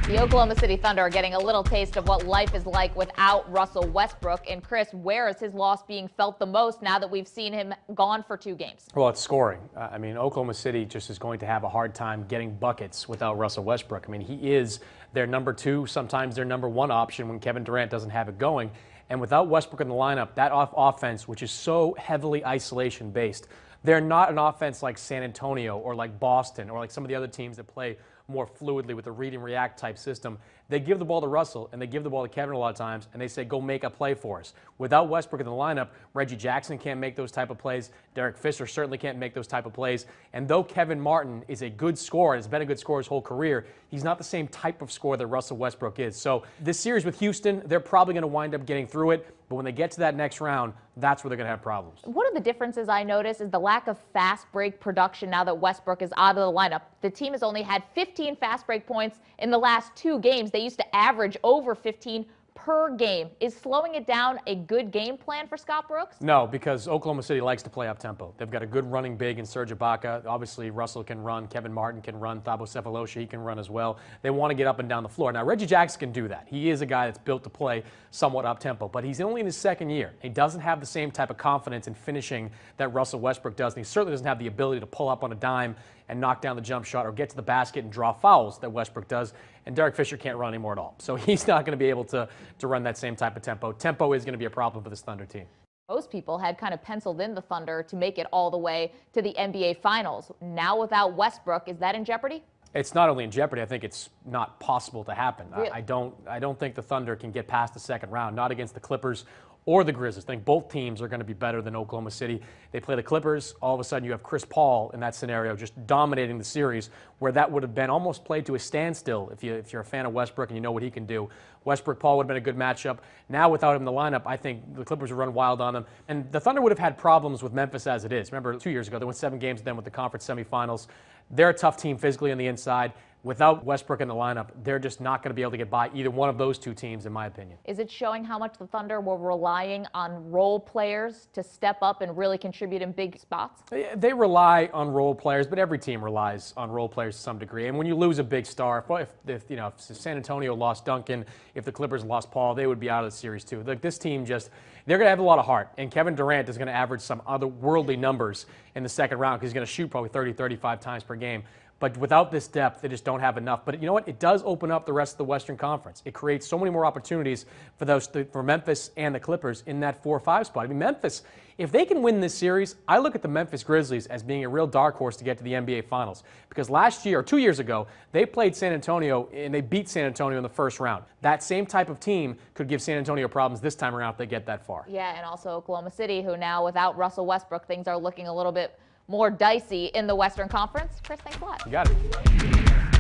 The Oklahoma City Thunder are getting a little taste of what life is like without Russell Westbrook. And Chris, where is his loss being felt the most now that we've seen him gone for 2 games? Well, it's scoring. I mean, Oklahoma City just is going to have a hard time getting buckets without Russell Westbrook. I mean, he is their number 2, sometimes their number 1 option when Kevin Durant doesn't have it going. And without Westbrook in the lineup, that offense, which is so heavily isolation-based, they're not an offense like San Antonio or like Boston or like some of the other teams that play more fluidly with a read and react type system. They give the ball to Russell and they give the ball to Kevin a lot of times and they say, go make a play for us. Without Westbrook in the lineup, Reggie Jackson can't make those type of plays. Derek Fisher certainly can't make those type of plays. And though Kevin Martin is a good scorer and has been a good scorer his whole career, he's not the same type of scorer that Russell Westbrook is. So this series with Houston, they're probably going to wind up getting through it. But when they get to that next round, that's where they're going to have problems. One of the differences I notice is the lack of fast break production now that Westbrook is out of the lineup. The team has only had 15 fast break points in the last 2 games. They used to average over 15 per game. Is slowing it down a good game plan for Scott Brooks? No, because Oklahoma City likes to play up-tempo. They've got a good running big in Serge Ibaka. Obviously, Russell can run. Kevin Martin can run. Thabo Sefolosha, he can run as well. They want to get up and down the floor. Now, Reggie Jackson can do that. He is a guy that's built to play somewhat up-tempo, but he's only in his 2nd year. He doesn't have the same type of confidence in finishing that Russell Westbrook does, and he certainly doesn't have the ability to pull up on a dime and knock down the jump shot or get to the basket and draw fouls that Westbrook does. And Derek Fisher can't run anymore at all. So he's not going to be able to run that same type of tempo. Tempo is going to be a problem for this Thunder team. Most people had kind of penciled in the Thunder to make it all the way to the NBA Finals. Now without Westbrook, is that in jeopardy? It's not only in jeopardy, I think it's not possible to happen. Really? I don't think the Thunder can get past the 2nd round, not against the Clippers or the Grizzlies. I think both teams are going to be better than Oklahoma City. They play the Clippers. All of a sudden, you have Chris Paul in that scenario just dominating the series, where that would have been almost played to a standstill if you're a fan of Westbrook and you know what he can do. Westbrook-Paul would have been a good matchup. Now, without him in the lineup, I think the Clippers would run wild on them. And the Thunder would have had problems with Memphis as it is. Remember, 2 years ago, they went 7 games with them with the conference semifinals. They're a tough team physically on the inside. Without Westbrook in the lineup, they're just not going to be able to get by either one of those 2 teams, in my opinion. Is it showing how much the Thunder were relying on role players to step up and really contribute in big spots? They rely on role players, but every team relies on role players to some degree. And when you lose a big star, if San Antonio lost Duncan, if the Clippers lost Paul, they would be out of the series too. Like, this team they're going to have a lot of heart. And Kevin Durant is going to average some otherworldly numbers in the 2nd round because he's going to shoot probably 30, 35 times per game. But without this depth, they just don't have enough. But you know what? It does open up the rest of the Western Conference. It creates so many more opportunities for Memphis and the Clippers in that 4-5 spot. I mean, Memphis, if they can win this series, I look at the Memphis Grizzlies as being a real dark horse to get to the NBA Finals. Because last year, or 2 years ago, they played San Antonio and they beat San Antonio in the 1st round. That same type of team could give San Antonio problems this time around if they get that far. Yeah, and also Oklahoma City, who now without Russell Westbrook, things are looking a little bit more dicey in the Western Conference. Chris, thanks a lot. You got it.